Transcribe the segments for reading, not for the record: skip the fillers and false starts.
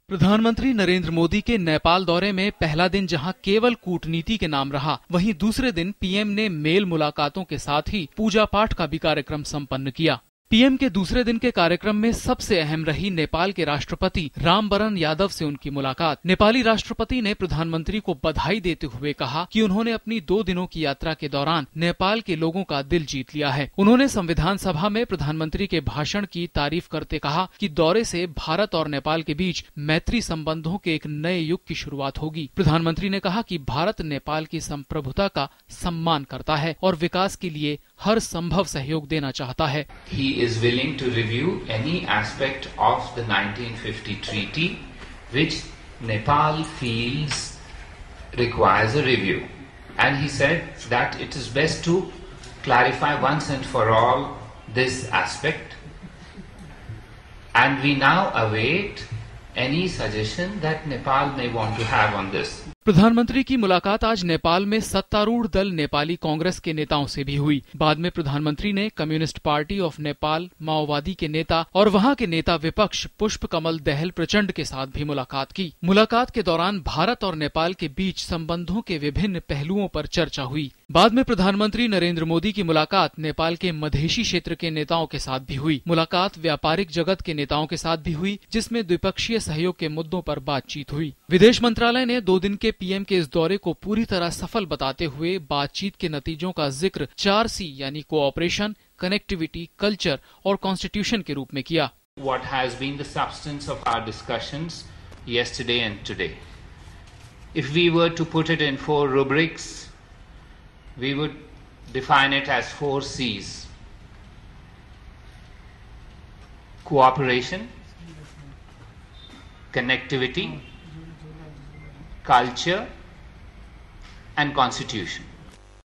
प्रधानमंत्री नरेंद्र मोदी के नेपाल दौरे में पहला दिन जहां केवल कूटनीति के नाम रहा, वहीं दूसरे दिन पीएम ने मेल मुलाकातों के साथ ही पूजा पाठ का भी कार्यक्रम संपन्न किया। पीएम के दूसरे दिन के कार्यक्रम में सबसे अहम रही नेपाल के राष्ट्रपति रामवरण यादव से उनकी मुलाकात। नेपाली राष्ट्रपति ने प्रधानमंत्री को बधाई देते हुए कहा कि उन्होंने अपनी 2 दिनों की यात्रा के दौरान नेपाल के लोगों का दिल जीत लिया है। उन्होंने संविधान सभा में प्रधानमंत्री के भाषण की तारीफ करते कहा कि दौरे से भारत और नेपाल के बीच मैत्री संबंधों के एक नए युग की शुरुआत होगी। प्रधानमंत्री ने कहा कि भारत नेपाल की संप्रभुता का सम्मान करता है और विकास के लिए हर संभव सहयोग देना चाहता है। He is willing to review any aspect of the 1950 treaty which Nepal feels requires a review, and he said that it is best to clarify once and for all this aspect, and we now await any suggestion that Nepal may want to have on this. प्रधानमंत्री की मुलाकात आज नेपाल में सत्तारूढ़ दल नेपाली कांग्रेस के नेताओं से भी हुई। बाद में प्रधानमंत्री ने कम्युनिस्ट पार्टी ऑफ नेपाल, माओवादी के नेता और वहां के नेता विपक्ष पुष्प कमल दहल प्रचंड के साथ भी मुलाकात की। मुलाकात के दौरान भारत और नेपाल के बीच संबंधों के विभिन्न पहलुओं पर चर्चा हुई। बाद में प्रधानमंत्री नरेंद्र मोदी की मुलाकात नेपाल के मधेशी क्षेत्र के नेताओं के साथ भी हुई। मुलाकात व्यापारिक जगत के नेताओं के साथ भी हुई, जिसमें द्विपक्षीय सहयोग के मुद्दों पर बातचीत हुई। विदेश मंत्रालय ने 2 दिन के पीएम के इस दौरे को पूरी तरह सफल बताते हुए बातचीत के नतीजों का जिक्र 4C यानी कोऑपरेशन, कनेक्टिविटी, कल्चर और कॉन्स्टिट्यूशन के रूप में किया। What has been the substance of our discussions yesterday and today? If we were to put it in 4 rubrics, we would define it as 4 C's. Cooperation, connectivity, culture and constitution.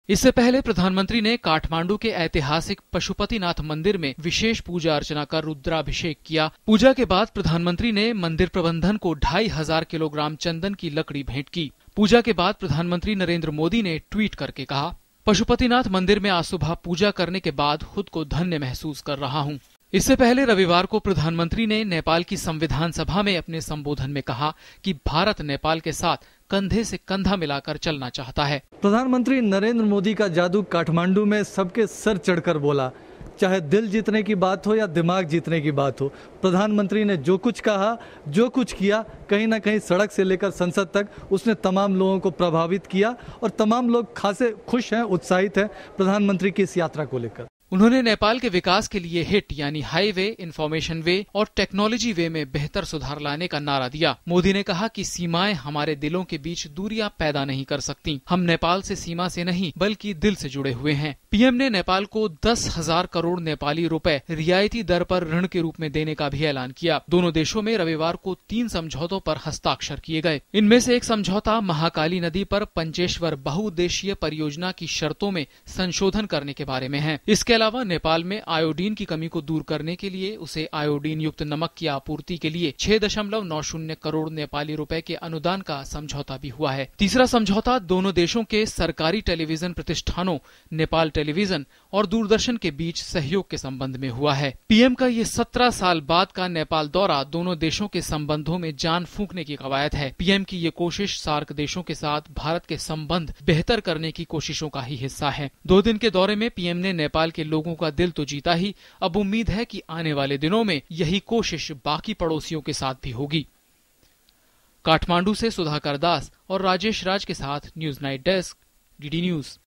इससे पहले प्रधानमंत्री ने काठमांडू के ऐतिहासिक पशुपतिनाथ मंदिर में विशेष पूजा अर्चना कर रुद्राभिषेक किया। पूजा के बाद प्रधानमंत्री ने मंदिर प्रबंधन को 2500 किलोग्राम चंदन की लकड़ी भेंट की। पूजा के बाद प्रधानमंत्री नरेंद्र मोदी ने ट्वीट करके कहा, पशुपतिनाथ मंदिर में आज सुबह पूजा करने के बाद खुद को धन्य महसूस कर रहा हूँ। इससे पहले रविवार को प्रधानमंत्री ने नेपाल की संविधान सभा में अपने संबोधन में कहा कि भारत नेपाल के साथ कंधे से कंधा मिलाकर चलना चाहता है। प्रधानमंत्री नरेंद्र मोदी का जादू काठमांडू में सबके सर चढ़कर बोला। चाहे दिल जीतने की बात हो या दिमाग जीतने की बात हो, प्रधानमंत्री ने जो कुछ कहा, जो कुछ किया, कहीं ना कहीं सड़क से लेकर संसद तक उसने तमाम लोगों को प्रभावित किया और तमाम लोग खासे खुश हैं, उत्साहित हैं प्रधानमंत्री की इस यात्रा को लेकर। उन्होंने नेपाल के विकास के लिए हिट यानी हाईवे, इंफॉर्मेशन वे और टेक्नोलॉजी वे में बेहतर सुधार लाने का नारा दिया। मोदी ने कहा कि सीमाएं हमारे दिलों के बीच दूरियां पैदा नहीं कर सकती। हम नेपाल से सीमा से नहीं बल्कि दिल से जुड़े हुए हैं। पीएम ने नेपाल को 10,000 करोड़ नेपाली रुपए रियायती दर पर ऋण के रूप में देने का भी ऐलान किया। दोनों देशों में रविवार को 3 समझौतों पर हस्ताक्षर किए गए। इनमें से एक समझौता महाकाली नदी पर पंचेश्वर बहुउद्देशीय परियोजना की शर्तों में संशोधन करने के बारे में है। इसके अलावा नेपाल में आयोडीन की कमी को दूर करने के लिए उसे आयोडीन युक्त नमक की आपूर्ति के लिए 6.90 करोड़ नेपाली रुपए के अनुदान का समझौता भी हुआ है। तीसरा समझौता दोनों देशों के सरकारी टेलीविजन प्रतिष्ठानों नेपाल टेलीविजन और दूरदर्शन के बीच सहयोग के संबंध में हुआ है। पीएम का ये 17 साल बाद का नेपाल दौरा दोनों देशों के संबंधों में जान फूंकने की कवायद है। पीएम की ये कोशिश सार्क देशों के साथ भारत के संबंध बेहतर करने की कोशिशों का ही हिस्सा है। 2 दिन के दौरे में पीएम ने नेपाल के लोगों का दिल तो जीता ही, अब उम्मीद है कि आने वाले दिनों में यही कोशिश बाकी पड़ोसियों के साथ भी होगी। काठमांडू से सुधाकर दास और राजेश राज के साथ news night desk, DD news.